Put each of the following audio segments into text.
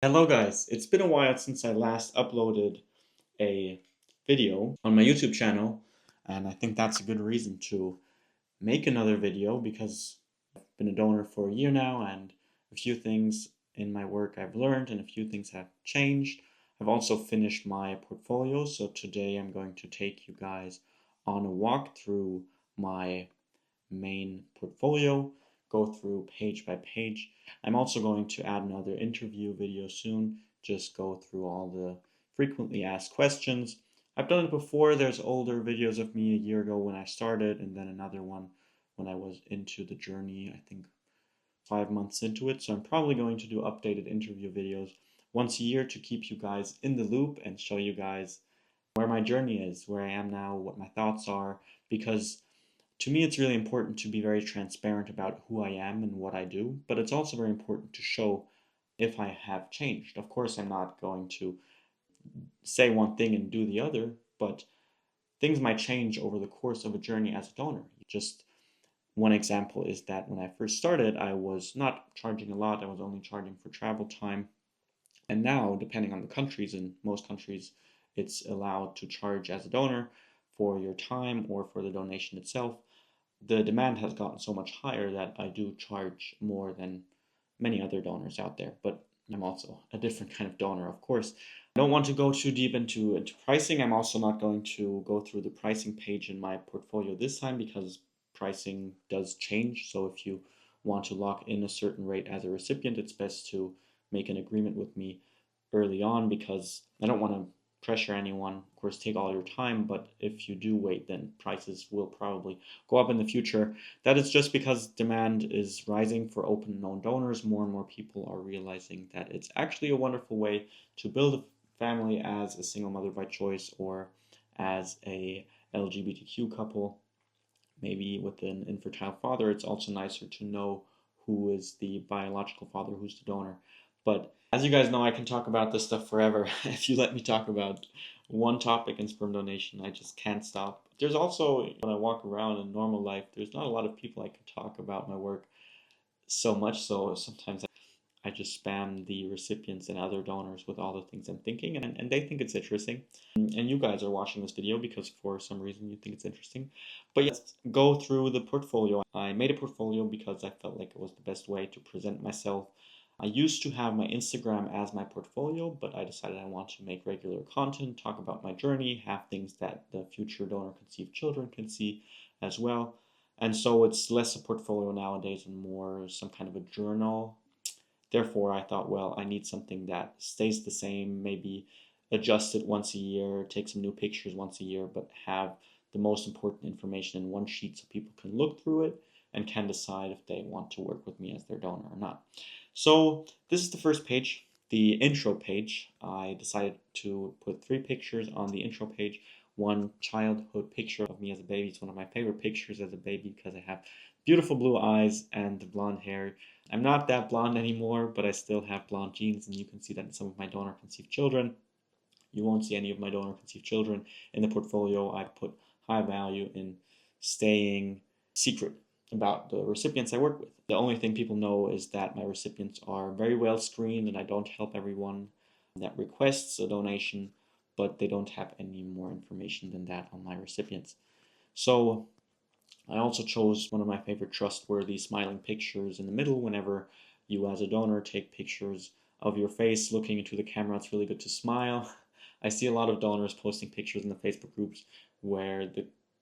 Hello guys, it's been a while since I last uploaded a video on my YouTube channel, and I think that's a good reason to make another video because I've been a donor for a year now, and a few things in my work I've learned and a few things have changed. I've also finished my portfolio, so today I'm going to take you guys on a walk through my main portfolio, go through page by page. I'm also going to add another interview video soon, just go through all the frequently asked questions. I've done it before. There's older videos of me a year ago when I started, and then another one when I was into the journey, I think 5 months into it. So I'm probably going to do updated interview videos once a year to keep you guys in the loop and show you guys where my journey is, where I am now, what my thoughts are, because to me, it's really important to be very transparent about who I am and what I do, but it's also very important to show if I have changed. Of course, I'm not going to say one thing and do the other, but things might change over the course of a journey as a donor. Just one example is that when I first started, I was not charging a lot, I was only charging for travel time. And now, depending on the countries, in most countries, it's allowed to charge as a donor for your time or for the donation itself. The demand has gotten so much higher that I do charge more than many other donors out there, but I'm also a different kind of donor, of course. I don't want to go too deep into pricing. I'm also not going to go through the pricing page in my portfolio this time because pricing does change. So if you want to lock in a certain rate as a recipient, it's best to make an agreement with me early on because I don't want to pressure anyone. Of course, take all your time, but if you do wait, then prices will probably go up in the future. That is just because demand is rising for open and known donors. More and more people are realizing that it's actually a wonderful way to build a family as a single mother by choice or as a LGBTQ couple, maybe with an infertile father. It's also nicer to know who is the biological father, who's the donor. But as you guys know, I can talk about this stuff forever. If you let me talk about one topic in sperm donation, I just can't stop. There's also, when I walk around in normal life, there's not a lot of people I can talk about my work so much, so sometimes I just spam the recipients and other donors with all the things I'm thinking, and they think it's interesting. And you guys are watching this video because for some reason you think it's interesting. But yes, go through the portfolio. I made a portfolio because I felt like it was the best way to present myself. I used to have my Instagram as my portfolio, but I decided I want to make regular content, talk about my journey, have things that the future donor conceived children can see as well. And so it's less a portfolio nowadays and more some kind of a journal. Therefore, I thought, well, I need something that stays the same, maybe adjust it once a year, take some new pictures once a year, but have the most important information in one sheet so people can look through it and can decide if they want to work with me as their donor or not. So this is the first page, the intro page. I decided to put 3 pictures on the intro page. One childhood picture of me as a baby. It's one of my favorite pictures as a baby because I have beautiful blue eyes and blonde hair. I'm not that blonde anymore, but I still have blonde genes, and you can see that in some of my donor conceived children. You won't see any of my donor conceived children in the portfolio. I put high value in staying secret about the recipients I work with. The only thing people know is that my recipients are very well screened and I don't help everyone that requests a donation, but they don't have any more information than that on my recipients. So I also chose one of my favorite trustworthy smiling pictures in the middle. Whenever you as a donor take pictures of your face looking into the camera, it's really good to smile. I see a lot of donors posting pictures in the Facebook groups where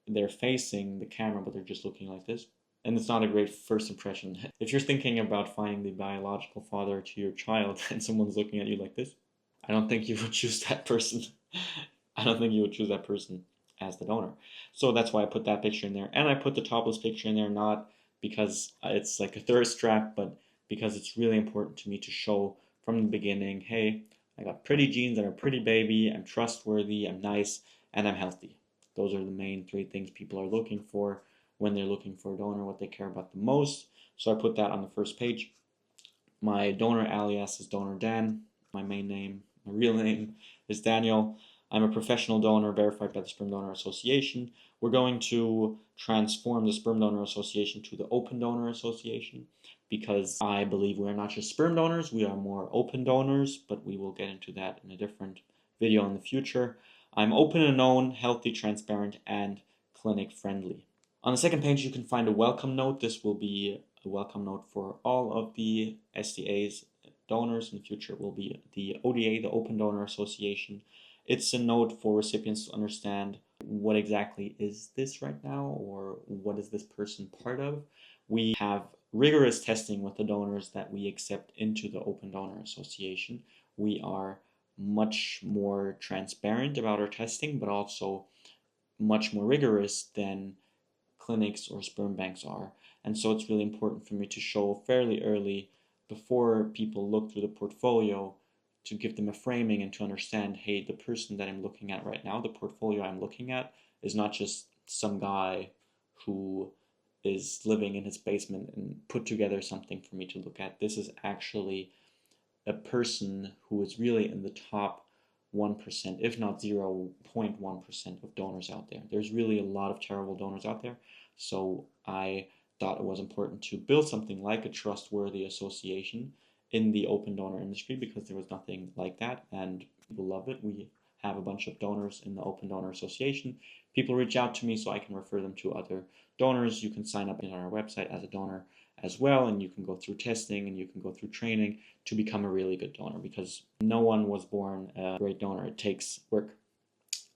they're facing the camera but they're just looking like this. And it's not a great first impression. If you're thinking about finding the biological father to your child and someone's looking at you like this, I don't think you would choose that person. I don't think you would choose that person as the donor. So that's why I put that picture in there. And I put the topless picture in there, not because it's like a thirst trap, but because it's really important to me to show from the beginning, hey, I got pretty genes, I'm a pretty baby, I'm trustworthy, I'm nice, and I'm healthy. Those are the main 3 things people are looking for when they're looking for a donor, what they care about the most. So I put that on the first page. My donor alias is Donor Dan. My main name, my real name is Daniel. I'm a professional donor verified by the Sperm Donor Association. We're going to transform the Sperm Donor Association to the Open Donor Association. because I believe we are not just sperm donors, we are more open donors, but we will get into that in a different video in the future. I'm open and known, healthy, transparent, and clinic friendly. On the second page, you can find a welcome note. This will be a welcome note for all of the SDA's donors. In the future, it will be the ODA, the Open Donor Association. It's a note for recipients to understand what exactly is this right now, or what is this person part of. We have rigorous testing with the donors that we accept into the Open Donor Association. We are much more transparent about our testing, but also much more rigorous than clinics or sperm banks are. And so it's really important for me to show fairly early, before people look through the portfolio, to give them a framing and to understand, hey, the person that I'm looking at right now, the portfolio I'm looking at, is not just some guy who is living in his basement and put together something for me to look at. This is actually a person who is really in the top 1%, if not 0.1% of donors out there. There's really a lot of terrible donors out there. So I thought it was important to build something like a trustworthy association in the open donor industry, because there was nothing like that, and people love it. We have a bunch of donors in the Open Donor Association. People reach out to me so I can refer them to other donors. You can sign up on our website as a donor as well, and you can go through testing and you can go through training to become a really good donor, because no one was born a great donor. It takes work.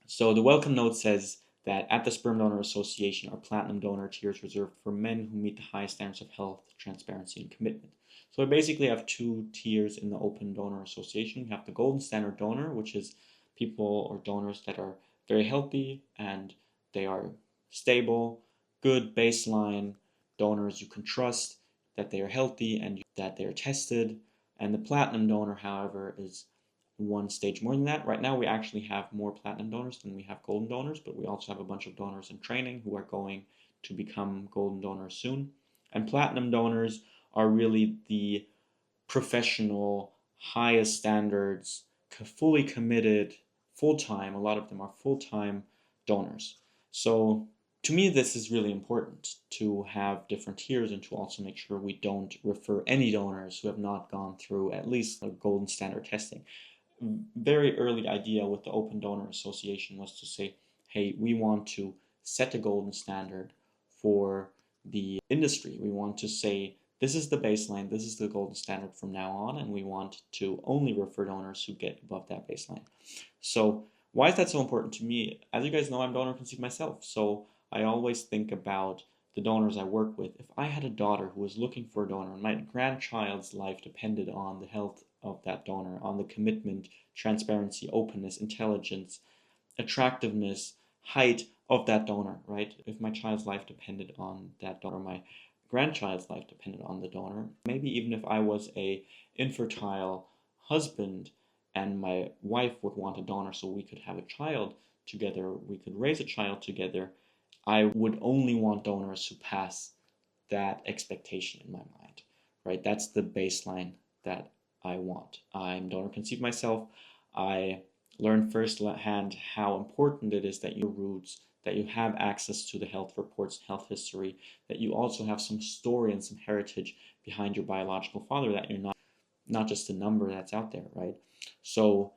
So the welcome note says that at the Sperm Donor Association, our platinum donor tier is reserved for men who meet the highest standards of health, transparency, and commitment. So we basically have two tiers in the Open Donor Association. We have the golden standard donor, which is people or donors that are very healthy and they are stable, good baseline donors you can trust, that they are healthy and that they are tested. And the platinum donor, however, is one stage more than that. Right now, we actually have more platinum donors than we have golden donors, but we also have a bunch of donors in training who are going to become golden donors soon. And platinum donors are really the professional, highest standards, fully committed, full-time. A lot of them are full-time donors. So to me, this is really important to have different tiers and to also make sure we don't refer any donors who have not gone through at least a golden standard testing. Very early idea with the Open Donor Association was to say, hey, we want to set a golden standard for the industry. We want to say, this is the baseline, this is the golden standard from now on, and we want to only refer donors who get above that baseline. So why is that so important to me? As you guys know, I'm donor conceived myself, so I always think about the donors I work with. If I had a daughter who was looking for a donor and my grandchild's life depended on the health of that donor, on the commitment, transparency, openness, intelligence, attractiveness, height of that donor, right? If my child's life depended on that donor, my grandchild's life depended on the donor, maybe even if I was a infertile husband and my wife would want a donor so we could have a child together, we could raise a child together, I would only want donors who pass that expectation in my mind, right? That's the baseline that I want. I'm donor conceived myself. I learned firsthand how important it is that your roots, that you have access to the health reports, health history, that you also have some story and some heritage behind your biological father, that you're not just a number that's out there, right? So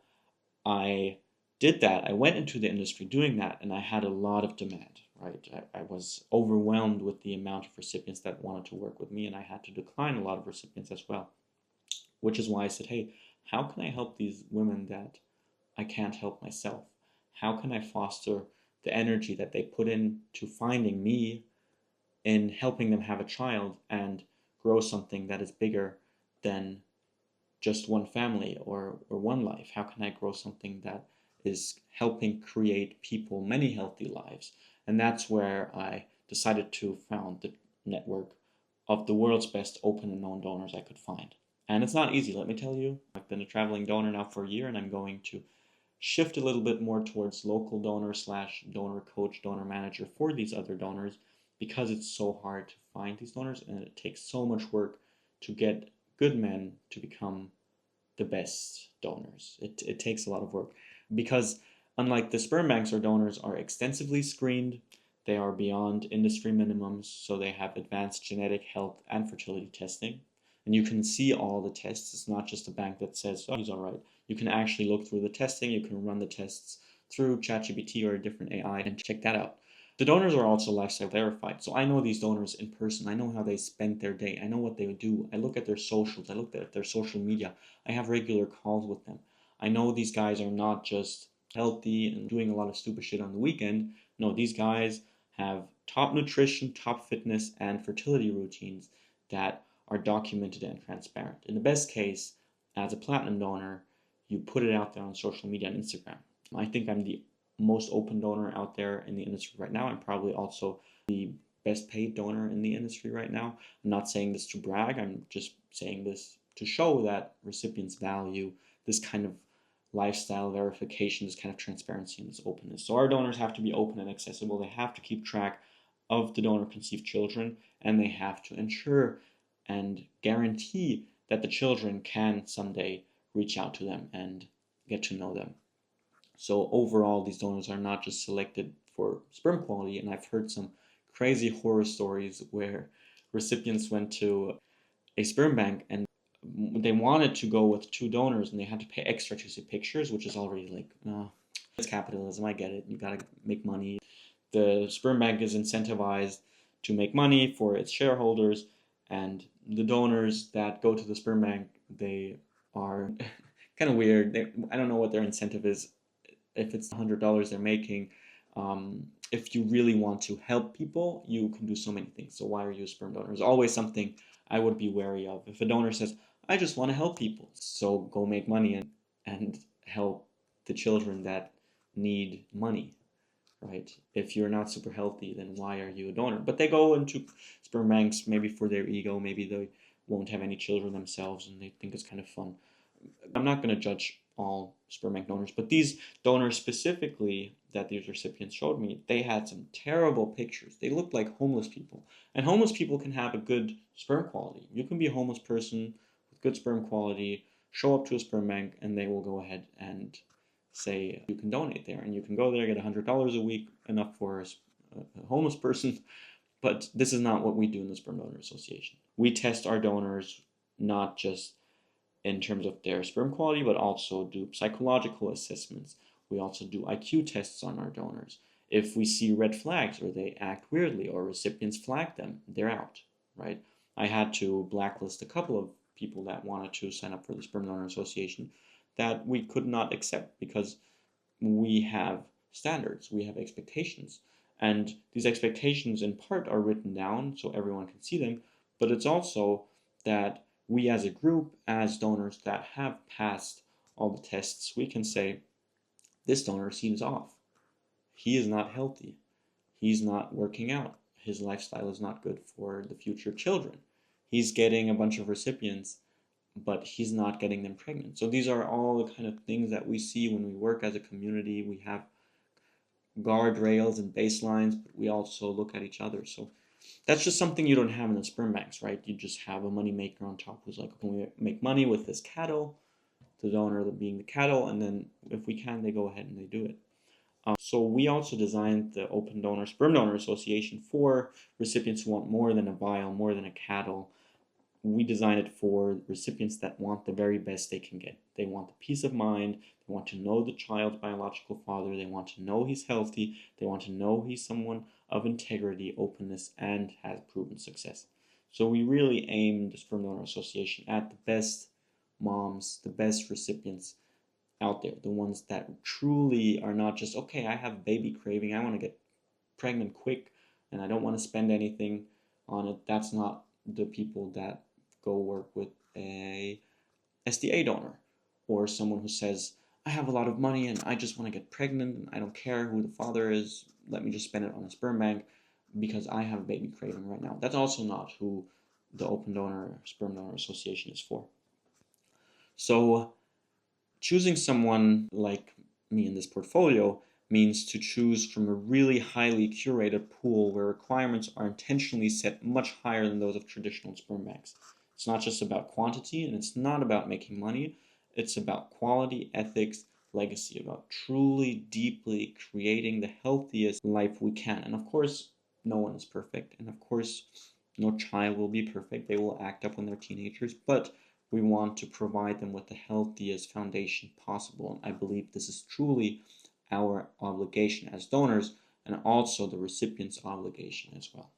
I did that. I went into the industry doing that, and I had a lot of demand, right? I was overwhelmed with the amount of recipients that wanted to work with me, and I had to decline a lot of recipients as well, which is why I said, hey, how can I help these women that I can't help myself? How can I foster the energy that they put into finding me in helping them have a child and grow something that is bigger than just one family or one life? How can I grow something that is helping create people many healthy lives? And that's where I decided to found the network of the world's best open and known donors I could find. And it's not easy, let me tell you. I've been a traveling donor now for a year, and I'm going to shift a little bit more towards local donor / donor coach, donor manager for these other donors, because it's so hard to find these donors and it takes so much work to get good men to become the best donors. It takes a lot of work, because unlike the sperm banks, our donors are extensively screened. They are beyond industry minimums, so they have advanced genetic health and fertility testing. And you can see all the tests. It's not just a bank that says, oh, he's all right. You can actually look through the testing. You can run the tests through ChatGPT or a different AI and check that out. The donors are also lifestyle verified. So I know these donors in person. I know how they spend their day. I know what they do. I look at their socials. I look at their social media. I have regular calls with them. I know these guys are not just healthy and doing a lot of stupid shit on the weekend. No, these guys have top nutrition, top fitness, and fertility routines that are documented and transparent. In the best case, as a platinum donor, you put it out there on social media and Instagram. I think I'm the most open donor out there in the industry right now. I'm probably also the best paid donor in the industry right now. I'm not saying this to brag. I'm just saying this to show that recipients value this kind of lifestyle verification, this kind of transparency and this openness. So our donors have to be open and accessible. They have to keep track of the donor conceived children, and they have to ensure and guarantee that the children can someday reach out to them and get to know them. So overall, these donors are not just selected for sperm quality, and I've heard some crazy horror stories where recipients went to a sperm bank and they wanted to go with 2 donors and they had to pay extra to see pictures, which is already like, it's capitalism, I get it, you gotta make money. The sperm bank is incentivized to make money for its shareholders, and the donors that go to the sperm bank, they are kind of weird. I don't know what their incentive is, if it's $100 they're making. If you really want to help people, you can do so many things. So why are you a sperm donor? It's always something I would be wary of. If a donor says, I just want to help people, so go make money and help the children that need money, right? If you're not super healthy, then why are you a donor? But they go into sperm banks maybe for their ego, maybe they won't have any children themselves and they think it's kind of fun. I'm not going to judge all sperm bank donors, but these donors specifically that these recipients showed me, they had some terrible pictures. They looked like homeless people. And homeless people can have a good sperm quality. You can be a homeless person with good sperm quality, show up to a sperm bank, and they will go ahead and say you can donate there. And you can go there, get $100 a week, enough for a homeless person. But this is not what we do in the Sperm Donor Association. We test our donors not just in terms of their sperm quality, but also do psychological assessments. We also do IQ tests on our donors. If we see red flags or they act weirdly or recipients flag them, they're out, right? I had to blacklist a couple of people that wanted to sign up for the Sperm Donor Association that we could not accept because we have standards, we have expectations. And these expectations in part are written down so everyone can see them, but it's also that we as a group, as donors that have passed all the tests, we can say, this donor seems off. He is not healthy. He's not working out. His lifestyle is not good for the future children. He's getting a bunch of recipients, but he's not getting them pregnant. So these are all the kind of things that we see when we work as a community. We have guardrails and baselines, but we also look at each other. So that's just something you don't have in the sperm banks, right? You just have a money maker on top who's like, can we make money with this cattle? The donor being the cattle, and then if we can, they go ahead and they do it. So we also designed the Open Donor Sperm Donor Association for recipients who want more than a vial, more than a cattle. We design it for recipients that want the very best they can get. They want the peace of mind. They want to know the child's biological father. They want to know he's healthy. They want to know he's someone of integrity, openness, and has proven success. So we really aim the Sperm Donor Association at the best moms, the best recipients out there, the ones that truly are not just, okay, I have baby craving, I want to get pregnant quick, and I don't want to spend anything on it. That's not the people that go work with a SDA donor or someone who says, I have a lot of money and I just want to get pregnant and I don't care who the father is, let me just spend it on a sperm bank because I have a baby craving right now. That's also not who the Open Donor Sperm Donor Association is for. So choosing someone like me in this portfolio means to choose from a really highly curated pool where requirements are intentionally set much higher than those of traditional sperm banks. It's not just about quantity and it's not about making money. It's about quality, ethics, legacy, about truly, deeply creating the healthiest life we can. And of course, no one is perfect. And of course, no child will be perfect. They will act up when they're teenagers. But we want to provide them with the healthiest foundation possible. And I believe this is truly our obligation as donors, and also the recipient's obligation as well.